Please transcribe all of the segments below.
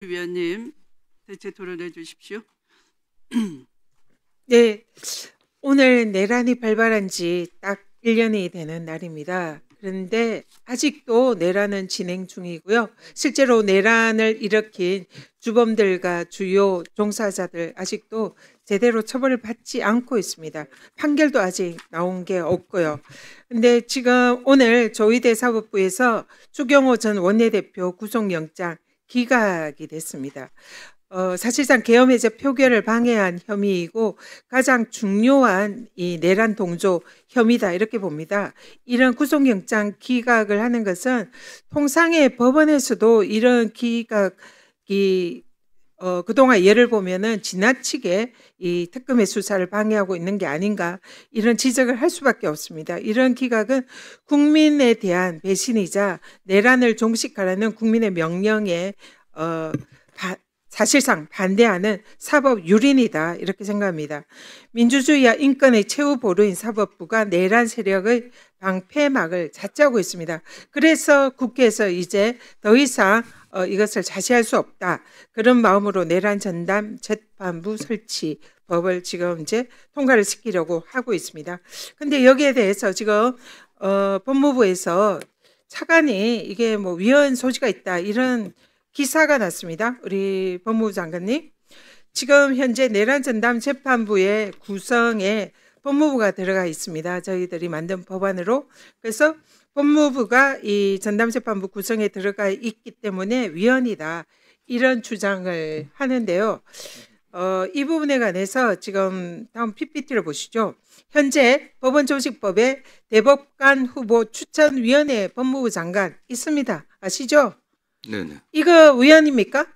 위원님, 대체 토론해 주십시오. 네, 오늘 내란이 발발한 지 딱 1년이 되는 날입니다. 그런데 아직도 내란은 진행 중이고요. 실제로 내란을 일으킨 주범들과 주요 종사자들 아직도 제대로 처벌을 받지 않고 있습니다. 판결도 아직 나온 게 없고요. 근데 지금 오늘 조희대 사법부에서 추경호 전 원내대표 구속영장 기각이 됐습니다. 사실상 계엄 해제 표결을 방해한 혐의이고 가장 중요한 이 내란 동조 혐의다 이렇게 봅니다. 이런 구속영장 기각을 하는 것은 통상의 법원에서도 이런 기각이 그동안 예를 보면은 지나치게 이 특검의 수사를 방해하고 있는 게 아닌가 이런 지적을 할 수밖에 없습니다. 이런 기각은 국민에 대한 배신이자 내란을 종식하라는 국민의 명령에 사실상 반대하는 사법 유린이다 이렇게 생각합니다. 민주주의와 인권의 최후 보루인 사법부가 내란 세력의 방패막을 자짜고 있습니다. 그래서 국회에서 이제 더 이상 이것을 자시할 수 없다. 그런 마음으로 내란 전담 재판부 설치 법을 지금 이제 통과를 시키려고 하고 있습니다. 근데 여기에 대해서 지금 법무부에서 차관이 이게 뭐 위헌 소지가 있다 이런 기사가 났습니다. 우리 법무부 장관님. 지금 현재 내란 전담 재판부의 구성에 법무부가 들어가 있습니다. 저희들이 만든 법안으로. 그래서 법무부가 이 전담 재판부 구성에 들어가 있기 때문에 위헌이다. 이런 주장을 하는데요. 이 부분에 관해서 지금 다음 PPT를 보시죠. 현재 법원조직법에 대법관 후보 추천위원회 법무부 장관 있습니다. 아시죠? 네네. 이거 위헌입니까?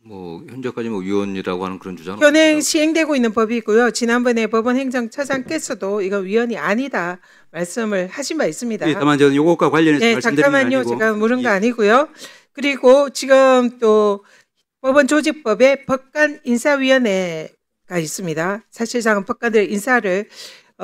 뭐 현재까지 뭐 위헌이라고 하는 그런 주장은 현행 시행되고 있는 법이고요. 지난번에 법원 행정처장께서도 이거 위헌이 아니다 말씀을 하신 바 있습니다. 네, 다만 저는 요것과 관련해서 네, 말씀드리는 잠깐만요. 아니고, 제가 물은 거 예. 아니고요. 그리고 지금 또 법원 조직법에 법관 인사위원회가 있습니다. 사실상 법관들 인사를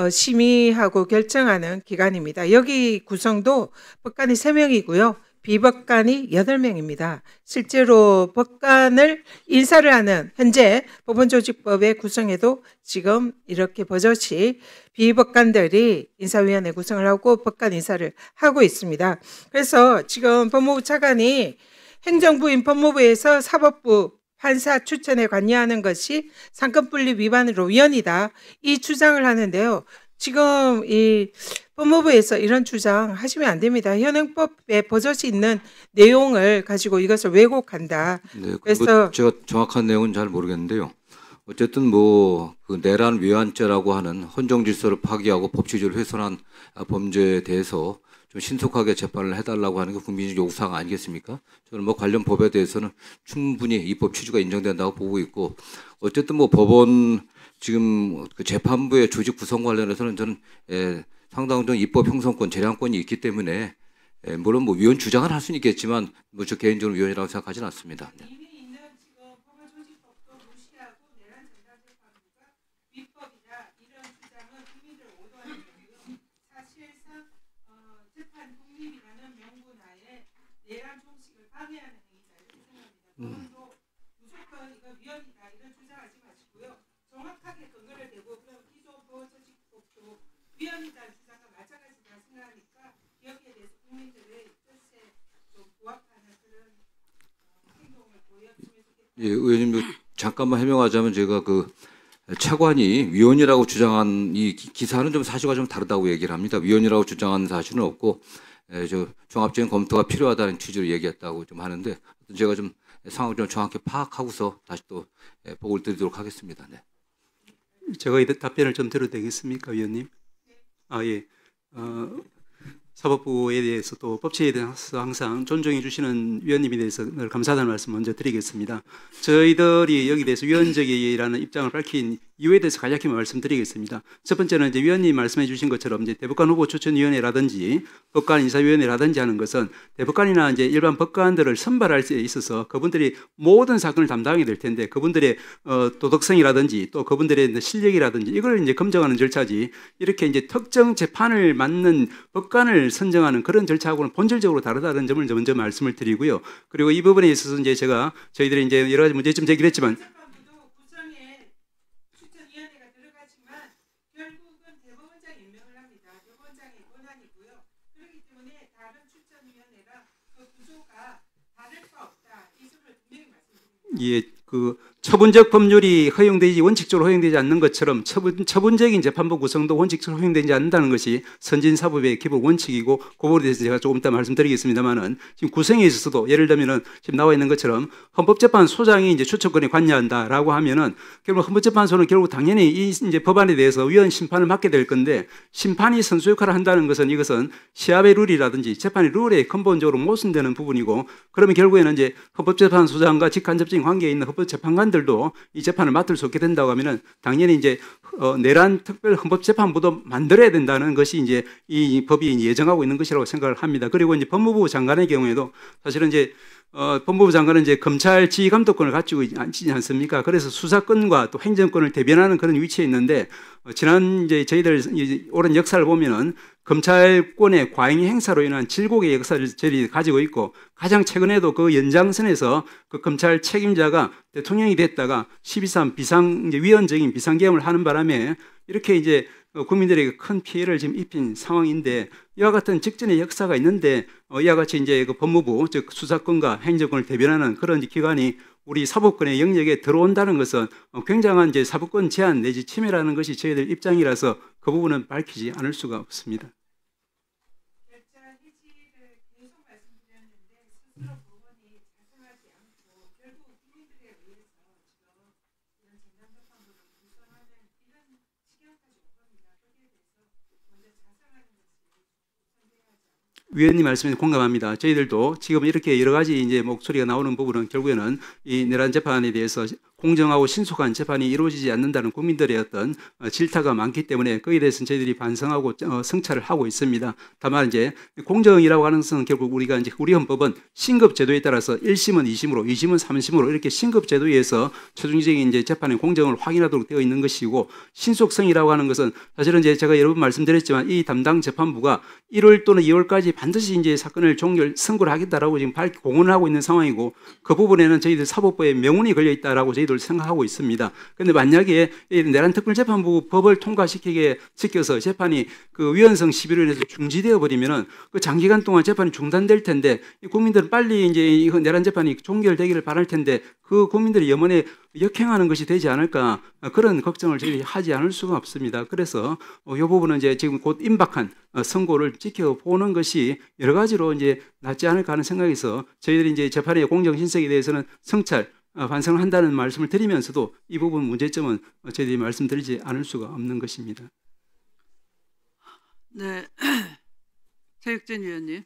심의하고 결정하는 기관입니다. 여기 구성도 법관이 3명이고요. 비법관이 8명입니다. 실제로 법관을 인사를 하는 현재 법원조직법의 구성에도 지금 이렇게 버젓이 비법관들이 인사위원회 구성을 하고 법관 인사를 하고 있습니다. 그래서 지금 법무부 차관이 행정부인 법무부에서 사법부 판사 추천에 관여하는 것이 상권분립 위반으로 위헌이다. 이 주장을 하는데요. 지금 이 법무부에서 이런 주장 하시면 안 됩니다. 현행법에 버젓이 있는 내용을 가지고 이것을 왜곡한다. 네, 그래서 제가 정확한 내용은 잘 모르겠는데요. 어쨌든 뭐 그 내란 위헌죄라고 하는 헌정 질서를 파기하고 법치주의를 훼손한 범죄에 대해서 좀 신속하게 재판을 해달라고 하는 게 국민적 요구사항 아니겠습니까? 저는 뭐 관련 법에 대해서는 충분히 입법 취지가 인정된다고 보고 있고, 어쨌든 뭐 법원 지금 그 재판부의 조직 구성 관련해서는 저는 상당한 입법 형성권, 재량권이 있기 때문에 물론 뭐 위헌 주장을 할 수는 있겠지만 뭐 저 개인적으로 위헌이라고 생각하지는 않습니다. 네. 이미 있는 지금 법원 조직법도 무시하고 내란 전담 재판부가 위법이다 이런 주장은 국민들을 오도하는 거고요. 사실상 재판 독립이라는 명분하에 내란 종식을 방해하는 행위다 이렇게 생각합니다. 법원도 무조건 이거 위헌이다 이런 주장하지 마시고요. 정확하게 근거를 대고 그럼 기존 법원조직법도 위헌이다는 주장과 마찬가지다 생각하니까 여기에 대해서 국민들의 뜻에 좀 부합하는 그런 행동을 보였으면 좋겠다. 예, 의원님 잠깐만 해명하자면 제가 그 차관이 위헌이라고 주장한 이 기사는 좀 사실과 좀 다르다고 얘기를 합니다. 위헌이라고 주장한 사실은 없고 저 종합적인 검토가 필요하다는 취지로 얘기했다고 좀 하는데 제가 좀 상황을 좀 정확히 파악하고서 다시 또 보고를 드리도록 하겠습니다. 네. 제가 이 답변을 좀 드려도 되겠습니까, 위원님? 예. 사법부에 대해서 또 법치에 대해서 항상 존중해 주시는 위원님에 대해서 늘 감사하다는 말씀 먼저 드리겠습니다. 저희들이 여기 대해서 위헌적이라는 입장을 밝힌 이유에 대해서 간략히 말씀드리겠습니다. 첫 번째는 이제 위원님 말씀해 주신 것처럼 이제 대법관 후보 추천위원회라든지 법관 인사위원회라든지 하는 것은 대법관이나 이제 일반 법관들을 선발할 때 있어서 그분들이 모든 사건을 담당하게 될 텐데 그분들의 도덕성이라든지 또 그분들의 실력이라든지 이걸 이제 검증하는 절차지 이렇게 이제 특정 재판을 맡는 법관을 선정하는 그런 절차하고는 본질적으로 다르다는 점을 먼저 말씀을 드리고요. 그리고 이 부분에 있어서 이제 저희들이 이제 여러 가지 문제점 제기를 했지만 재판부도 구성에 추천위원회가 들어가지만 결국은 대법원장이 임명을 합니다. 대법원장의 권한이고요. 그렇기 때문에 다른 추천위원회랑 그 구조가 다를 바 없다. 이 점을 분명히 말씀드립니다. 예, 그 처분적 법률이 원칙적으로 허용되지 않는 것처럼 처분적인 재판부 구성도 원칙적으로 허용되지 않는다는 것이 선진사법의 기본 원칙이고 그 부분에 대해서 제가 조금 이따 말씀드리겠습니다만은 지금 구성에 있어서도 예를 들면은 지금 나와 있는 것처럼 헌법재판소장이 이제 추천권에 관여한다라고 하면은 결국 헌법재판소는 결국 당연히 이 이제 법안에 대해서 위헌 심판을 맡게 될 건데 심판이 선수 역할을 한다는 것은 이것은 시합의 룰이라든지 재판의 룰에 근본적으로 모순되는 부분이고 그러면 결국에는 이제 헌법재판소장과 직간접적인 관계에 있는 헌법재판관 들도 이 재판을 맡을 수 없게 된다고 하면은 당연히 이제 내란 특별 헌법재판부도 만들어야 된다는 것이 이제 이 법이 예정하고 있는 것이라고 생각을 합니다. 그리고 이제 법무부 장관의 경우에도 사실은 이제 법무부 장관은 이제 검찰 지휘 감독권을 가지고 있지 않습니까? 그래서 수사권과 또 행정권을 대변하는 그런 위치에 있는데 지난 이제 저희들 오랜 역사를 보면은 검찰권의 과잉 행사로 인한 질곡의 역사를 저희들이 가지고 있고 가장 최근에도 그 연장선에서 그 검찰 책임자가 대통령이 됐다가 12.3 위헌적인 비상계엄을 하는 바람에 이렇게 이제 국민들에게 큰 피해를 지금 입힌 상황인데 이와 같은 직전의 역사가 있는데 이와 같이 이제 그 법무부 즉 수사권과 행정권을 대변하는 그런 기관이 우리 사법권의 영역에 들어온다는 것은 굉장한 이제 사법권 제한 내지 침해라는 것이 저희들 입장이라서 그 부분은 밝히지 않을 수가 없습니다. 결자 해지를 계속 말씀드렸는데 스스로 법원이 작성하지 않고 결국 국민들에 의해서 지금 이런 재난재판부를 구성하는 이런 지경까지 온 겁니다. 거기에 대해서 먼저 작성하는 것이 우선돼야 하지 않을까. 위원님 말씀에 공감합니다. 저희들도 지금 이렇게 여러 가지 이제 목소리가 나오는 부분은 결국에는 이 내란 재판에 대해서 공정하고 신속한 재판이 이루어지지 않는다는 국민들의 어떤 질타가 많기 때문에 거기에 대해서는 저희들이 반성하고 성찰을 하고 있습니다. 다만 이제 공정이라고 하는 것은 결국 우리가 이제 우리 헌법은 신급 제도에 따라서 1심은 2심으로, 2심은 3심으로 이렇게 신급 제도에 의해서 최종적인 이제 재판의 공정을 확인하도록 되어 있는 것이고 신속성이라고 하는 것은 사실은 이제 제가 여러 번 말씀드렸지만 이 담당 재판부가 1월 또는 2월까지 반드시 이제 사건을 선고를 하겠다라고 지금 공언을 하고 있는 상황이고 그 부분에는 저희들 사법부에 명운이 걸려 있다라고 저희들 생각하고 있습니다. 그런데 만약에 내란 특별재판부 법을 통과시켜서 재판이 그 위헌성 시비로 인해서 중지되어 버리면은 그 장기간 동안 재판이 중단될 텐데 국민들은 빨리 이제 이 내란 재판이 종결되기를 바랄 텐데 그 국민들의 염원에 역행하는 것이 되지 않을까 그런 걱정을 저희들이 하지 않을 수가 없습니다. 그래서 이 부분은 이제 지금 곧 임박한 선고를 지켜보는 것이 여러 가지로 이제 낫지 않을까 하는 생각에서 저희들이 이제 재판의 공정 신속에 대해서는 성찰 반성을 한다는 말씀을 드리면서도 이 부분 문제점은 저희들이 말씀드리지 않을 수가 없는 것입니다. 네, 최혁진 위원님.